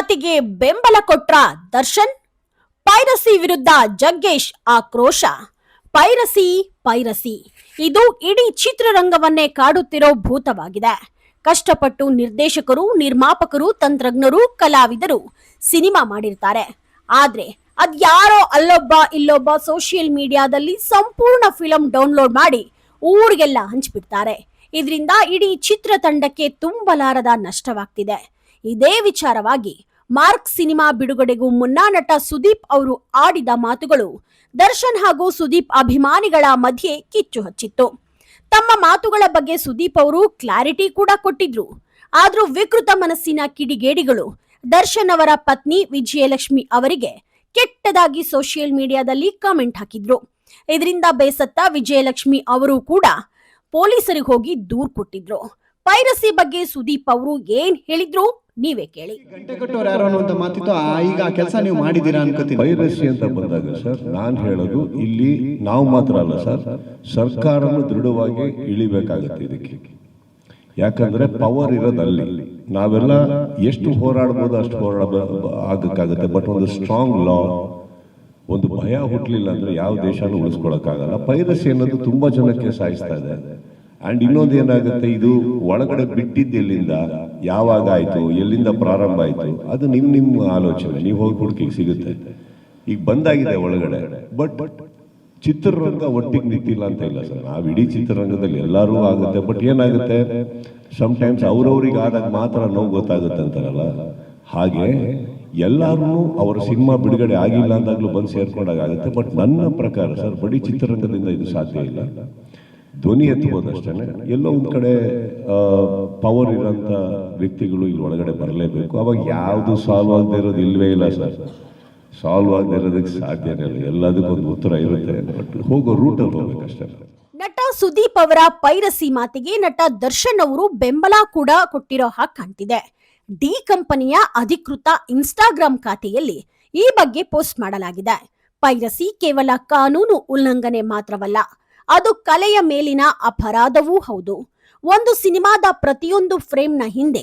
ಮಾತಿಗೆ ಬೆಂಬಲ ಕೊಟ್ರ ದರ್ಶನ್. ಪೈರಸಿ ವಿರುದ್ಧ ಜಗ್ಗೇಶ್ ಆಕ್ರೋಶ. ಪೈರಸಿ ಪೈರಸಿ ಇದು ಇಡೀ ಚಿತ್ರರಂಗವನ್ನೇ ಕಾಡುತ್ತಿರೋ ಭೂತವಾಗಿದೆ. ಕಷ್ಟಪಟ್ಟು ನಿರ್ದೇಶಕರು, ನಿರ್ಮಾಪಕರು, ತಂತ್ರಜ್ಞರು, ಕಲಾವಿದರು ಸಿನಿಮಾ ಮಾಡಿರ್ತಾರೆ. ಆದ್ರೆ ಅದ್ಯಾರೋ ಅಲ್ಲೊಬ್ಬ ಇಲ್ಲೊಬ್ಬ ಸೋಷಿಯಲ್ ಮೀಡಿಯಾದಲ್ಲಿ ಸಂಪೂರ್ಣ ಫಿಲಂ ಡೌನ್ಲೋಡ್ ಮಾಡಿ ಊರಿಗೆಲ್ಲ ಹಂಚಿಬಿಡ್ತಾರೆ. ಇದರಿಂದ ಇಡೀ ಚಿತ್ರತಂಡಕ್ಕೆ ತುಂಬಲಾರದ ನಷ್ಟವಾಗ್ತಿದೆ. ಇದೇ ವಿಚಾರವಾಗಿ ಮಾರ್ಕ್ ಸಿನಿಮಾ ಬಿಡುಗಡೆಗೂ ಮುನ್ನ ನಟ ಸುದೀಪ್ ಅವರು ಆಡಿದ ಮಾತುಗಳು ದರ್ಶನ್ ಹಾಗೂ ಸುದೀಪ್ ಅಭಿಮಾನಿಗಳ ಮಧ್ಯೆ ಕಿಚ್ಚು ಹಚ್ಚಿತ್ತು. ತಮ್ಮ ಮಾತುಗಳ ಬಗ್ಗೆ ಸುದೀಪ್ ಅವರು ಕ್ಲಾರಿಟಿ ಕೂಡ ಕೊಟ್ಟಿದ್ರು. ಆದ್ರೂ ವಿಕೃತ ಮನಸ್ಸಿನ ಕಿಡಿಗೇಡಿಗಳು ದರ್ಶನ್ ಅವರ ಪತ್ನಿ ವಿಜಯಲಕ್ಷ್ಮಿ ಅವರಿಗೆ ಕೆಟ್ಟದಾಗಿ ಸೋಷಿಯಲ್ ಮೀಡಿಯಾದಲ್ಲಿ ಕಾಮೆಂಟ್ ಹಾಕಿದ್ರು. ಇದರಿಂದ ಬೇಸತ್ತ ವಿಜಯಲಕ್ಷ್ಮಿ ಅವರು ಕೂಡ ಪೊಲೀಸರಿಗೆ ಹೋಗಿ ದೂರು ಕೊಟ್ಟಿದ್ರು. ಪೈರಸಿ ಬಗ್ಗೆ ಸುದೀಪ್ ಅವರು ಏನ್ ಹೇಳಿದ್ರು ನೀವೇ ಕೇಳಿ. ಗಂಟೆ ಕಟ್ಟೋರು ಯಾರು ಅನ್ನುವಂತ ಮಾತಿತ್ತು. ಈಗ ಆ ಕೆಲಸ ನೀವು ಮಾಡಿದ್ದೀರಾ ಅನ್ಕೋತೀನಿ. ಪೈರಸಿ ಅಂತ ಬಂದಾಗ ಸರ್, ನಾನು ಹೇಳೋದು ಇಲ್ಲಿ ನಾವು ಮಾತ್ರ ಅಲ್ಲ ಸರ್, ಸರ್ಕಾರನು ದೃಢವಾಗಿ ಇಳಿಬೇಕಾಗತ್ತೆ ಇದಕ್ಕೆ. ಯಾಕಂದ್ರೆ ಪವರ್ ಇರೋದಲ್ಲಿ ನಾವೆಲ್ಲ ಎಷ್ಟು ಹೋರಾಡ್ಬೋದು ಅಷ್ಟು ಆಗಕ್ಕಾಗತ್ತೆ. ಬಟ್ ಒಂದು ಸ್ಟ್ರಾಂಗ್ ಲಾ, ಒಂದು ಭಯ ಹುಟ್ಟಲಿಲ್ಲ ಅಂದ್ರೆ ಯಾವ ದೇಶನೂ ಉಳಿಸ್ಕೊಳಕ್ಕಾಗಲ್ಲ. ಪೈರಸಿ ಅನ್ನೋದು ತುಂಬಾ ಜನಕ್ಕೆ ಸಾಯಿಸ್ತಾ ಇದೆ. ಅಂಡ್ ಇನ್ನೊಂದು ಏನಾಗುತ್ತೆ, ಇದು ಒಳಗಡೆ ಬಿಟ್ಟಿದ್ದು ಎಲ್ಲಿಂದ, ಯಾವಾಗ ಆಯ್ತು, ಎಲ್ಲಿಂದ ಪ್ರಾರಂಭ ಆಯ್ತು, ಅದು ನಿಮ್ಮ ಆಲೋಚನೆ, ನೀವು ಹೋಗಿ ಹುಡುಕಿಗೆ ಸಿಗುತ್ತೆ. ಈಗ ಬಂದಾಗಿದೆ ಒಳಗಡೆ. ಬಟ್ ಚಿತ್ರರಂಗ ಒಟ್ಟಿಗೆ ನಿಂತಿಲ್ಲ ಅಂತ ಇಲ್ಲ ಸರ್. ನಾವು ಇಡೀ ಚಿತ್ರರಂಗದಲ್ಲಿ ಎಲ್ಲರೂ ಆಗುತ್ತೆ. ಬಟ್ ಏನಾಗುತ್ತೆ, ಸಮ್ಟೈಮ್ಸ್ ಅವ್ರವ್ರಿಗೆ ಆದಾಗ ಮಾತ್ರ ನೋವು ಗೊತ್ತಾಗುತ್ತೆ ಅಂತಾರಲ್ಲ, ಹಾಗೆ ಎಲ್ಲರೂ ಅವರ ಸಿನಿಮಾ ಬಿಡುಗಡೆ ಆಗಿಲ್ಲ ಅಂದಾಗ್ಲೂ ಬಂದು ಸೇರ್ಕೊಂಡಾಗುತ್ತೆ. ಬಟ್ ನನ್ನ ಪ್ರಕಾರ ಸರ್, ಬರೀ ಚಿತ್ರರಂಗದಿಂದ ಇದು ಸಾಧ್ಯ ಇಲ್ಲ. ಧ್ವನಿ ಎತ್ತಬಹುದು ಅಷ್ಟೇ. ಎಲ್ಲೋ ಒಂದ್ ಕಡೆ ಪವರ್ ಇರೋಂಥ ವ್ಯಕ್ತಿಗಳು ಇಲ್ಲಿ ಒಳಗಡೆ ಬರಲೇಬೇಕು. ಅವಾಗ ಯಾವುದು ಸಾಲ್ವ್ ಆಗದೆ ಇರೋದು ಇಲ್ವೇ ಇಲ್ಲ ಸರ್. ಸಾಲ್ವ್ ಆಗದೆ ಇರೋದಕ್ಕೆ ಸಾಧ್ಯನೇ ಇಲ್ಲ. ಎಲ್ಲದಕ್ಕೊಂದು ಉತ್ತರ ಇರುತ್ತೆ. ಬಟ್ ಹೋಗೋ ರೂಟಲ್ಲಿ ಹೋಗ್ಬೇಕಷ್ಟೇ. ನಟ ಸುದೀಪ್ ಅವರ ಪೈರಸಿ ಮಾತಿಗೆ ನಟ ದರ್ಶನ್ ಅವರು ಬೆಂಬಲ ಕೂಡ ಕೊಟ್ಟಿರೋ ಹಾಗೆ ಕಾಣ್ತಿದೆ. ಡಿ ಕಂಪನಿಯ ಅಧಿಕೃತ ಇನ್ಸ್ಟಾಗ್ರಾಮ್ ಖಾತೆಯಲ್ಲಿ ಈ ಬಗ್ಗೆ ಪೋಸ್ಟ್ ಮಾಡಲಾಗಿದೆ. ಪೈರಸಿ ಕೇವಲ ಕಾನೂನು ಉಲ್ಲಂಘನೆ ಮಾತ್ರವಲ್ಲ, ಅದು ಕಲೆಯ ಮೇಲಿನ ಅಪರಾಧವೂ ಹೌದು. ಒಂದು ಸಿನಿಮಾದ ಪ್ರತಿಯೊಂದು ಫ್ರೇಮ್ನ ಹಿಂದೆ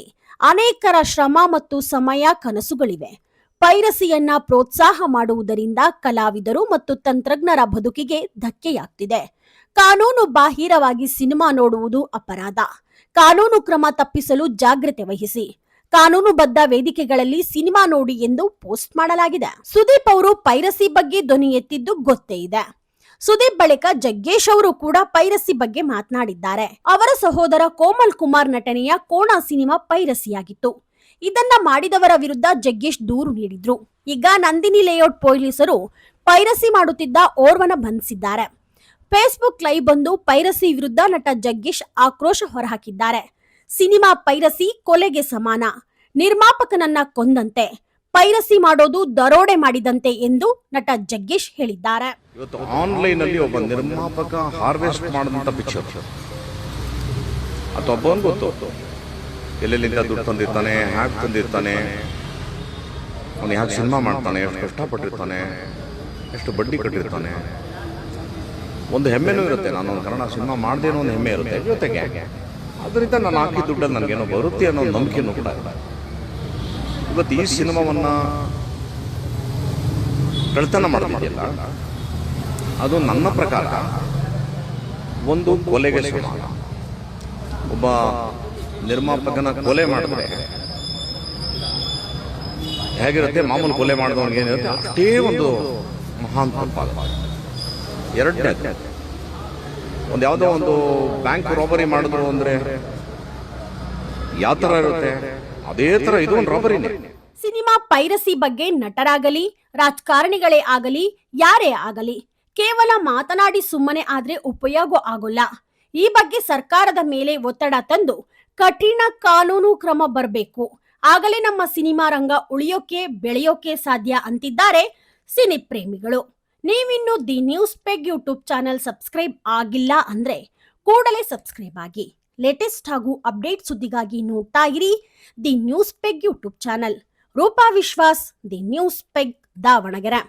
ಅನೇಕರ ಶ್ರಮ ಮತ್ತು ಸಮಯ, ಕನಸುಗಳಿವೆ. ಪೈರಸಿಯನ್ನ ಪ್ರೋತ್ಸಾಹ ಮಾಡುವುದರಿಂದ ಕಲಾವಿದರು ಮತ್ತು ತಂತ್ರಜ್ಞರ ಬದುಕಿಗೆ ಧಕ್ಕೆಯಾಗ್ತಿದೆ. ಕಾನೂನು ಬಾಹಿರವಾಗಿ ಸಿನಿಮಾ ನೋಡುವುದು ಅಪರಾಧ. ಕಾನೂನು ಕ್ರಮ ತಪ್ಪಿಸಲು ಜಾಗ್ರತೆ ವಹಿಸಿ. ಕಾನೂನುಬದ್ಧ ವೇದಿಕೆಗಳಲ್ಲಿ ಸಿನಿಮಾ ನೋಡಿ ಎಂದು ಪೋಸ್ಟ್ ಮಾಡಲಾಗಿದೆ. ಸುದೀಪ್ ಅವರು ಪೈರಸಿ ಬಗ್ಗೆ ಧ್ವನಿ ಎತ್ತಿದ್ದು ಗೊತ್ತೇ ಇದೆ. ಸುದೀಪ್ ಬಳಿಕ ಜಗ್ಗೇಶ್ ಅವರು ಕೂಡ ಪೈರಸಿ ಬಗ್ಗೆ ಮಾತನಾಡಿದ್ದಾರೆ. ಅವರ ಸಹೋದರ ಕೋಮಲ್ ಕುಮಾರ್ ನಟನೆಯ ಕೋಣ ಸಿನಿಮಾ ಪೈರಸಿಯಾಗಿತ್ತು. ಇದನ್ನ ಮಾಡಿದವರ ವಿರುದ್ಧ ಜಗ್ಗೇಶ್ ದೂರು ನೀಡಿದ್ರು. ಈಗ ನಂದಿನಿ ಲೇಔಟ್ ಪೊಲೀಸರು ಪೈರಸಿ ಮಾಡುತ್ತಿದ್ದ ಓರ್ವನ ಬಂಧಿಸಿದ್ದಾರೆ. ಫೇಸ್ಬುಕ್ ಲೈವ್ ಬಂದು ಪೈರಸಿ ವಿರುದ್ಧ ನಟ ಜಗ್ಗೇಶ್ ಆಕ್ರೋಶ ಹೊರಹಾಕಿದ್ದಾರೆ. ಸಿನಿಮಾ ಪೈರಸಿ ಕೊಲೆಗೆ ಸಮಾನ, ನಿರ್ಮಾಪಕನನ್ನ ಕೊಂದಂತೆ, ಪೈರಸಿ ಮಾಡೋದು ದರೋಡೆ ಮಾಡಿದಂತೆ ಎಂದು ನಟ ಜಗ್ಗೇಶ್ ಹೇಳಿದ್ದಾರೆ. ಇವತ್ತು ಆನ್ಲೈನ್ ಅಲ್ಲಿ ಒಬ್ಬ ನಿರ್ಮಾಪಕ ಹಾರ್ವೆಸ್ಟ್ ಮಾಡಿದಂತ ಪಿಕ್ಚರ್ ಅಥವಾ ಒಬ್ಬನ್ ಗೊತ್ತು ಎಲ್ಲೆಲ್ಲಿಂದ ದುಡ್ಡು ತಂದಿರ್ತಾನೆ, ಹ್ಯಾಕ್ ತಂದಿರ್ತಾನೆ, ಅವನು ಹ್ಯಾಕ್ ಸಿನಿಮಾ ಮಾಡ್ತಾನೆ, ಎಷ್ಟು ಕಷ್ಟಪಟ್ಟಿರ್ತಾನೆ, ಎಷ್ಟು ಬಡ್ಡಿ ಕಟ್ಟಿರ್ತಾನೆ. ಒಂದು ಹೆಮ್ಮೆನೂ ಇರುತ್ತೆ, ನಾನು ಒಂದು ಕನ್ನಡ ಸಿನಿಮಾ ಮಾಡ್ದೇನೋ ಒಂದು ಹೆಮ್ಮೆ ಇರುತ್ತೆ ಜೊತೆಗೆ. ಅದರಿಂದ ನಾನು ಹಾಕಿ ದುಡ್ಡಲ್ಲಿ ನನಗೇನೋ ಬರುತ್ತೆ ಅನ್ನೋ ಒಂದು ನಂಬಿಕೆನೂ ಕೂಡ ಇದೆ. ಇವತ್ತು ಈ ಸಿನಿಮಾವನ್ನ ಕಳ್ತನ ಮಾಡೋದಿದೆಯಲ್ಲ, ಅದು ನನ್ನ ಪ್ರಕಾರ ಒಂದು ಕೊಲೆಗೆ ಸಮಾನ. ಒಬ್ಬ ನಿರ್ಮಾಪಕನ ಕೊಲೆ ಮಾಡಿದ್ರೆ ಹೇಗಿರುತ್ತೆ, ಮಾಮೂಲು ಕೊಲೆ ಮಾಡಿದವನಿಗೆ ಏನಿರುತ್ತೆ ಅಷ್ಟೇ ಒಂದು ಮಹಾನ್ ತಪ್ಪಾಗ. ಎರಡನೇ, ಒಂದು ಯಾವುದೋ ಒಂದು ಬ್ಯಾಂಕ್ ರಾಬರಿ ಮಾಡಿದ್ರು ಅಂದ್ರೆ ಯಾವ ತರ ಇರುತ್ತೆ, ಅದೇ ತರ ಇದು ಒಂದು ರಾಬರಿನೇ. ಸಿನಿಮಾ ಪೈರಸಿ ಬಗ್ಗೆ ನಟರಾಗಲಿ, ರಾಜಕಾರಣಿಗಳೇ ಆಗಲಿ, ಯಾರೇ ಆಗಲಿ ಕೇವಲ ಮಾತನಾಡಿ ಸುಮ್ಮನೆ ಆದ್ರೆ ಉಪಯೋಗ ಆಗೋಲ್ಲ. ಈ ಬಗ್ಗೆ ಸರ್ಕಾರದ ಮೇಲೆ ಒತ್ತಡ ತಂದು ಕಠಿಣ ಕಾನೂನು ಕ್ರಮ ಬರಬೇಕು. ಆಗಲೇ ನಮ್ಮ ಸಿನಿಮಾ ರಂಗ ಉಳಿಯೋಕೆ, ಬೆಳೆಯೋಕೆ ಸಾಧ್ಯ ಅಂತಿದ್ದಾರೆ ಸಿನಿ ಪ್ರೇಮಿಗಳು. ನೀವಿನ್ನು the news peg YouTube channel subscribe ಆಗಿಲ್ಲ ಅಂದ್ರೆ ಕೂಡಲೇ ಸಬ್ಸ್ಕ್ರೈಬ್ ಆಗಿ. ಲೇಟೆಸ್ಟ್ ಹಾಗೂ ಅಪ್ಡೇಟ್ ಸುದ್ದಿಗಾಗಿ ನೋಡ್ತಾ ಇರಿ the news peg YouTube channel. Roopa Vishwas, the news peg, Davanagere.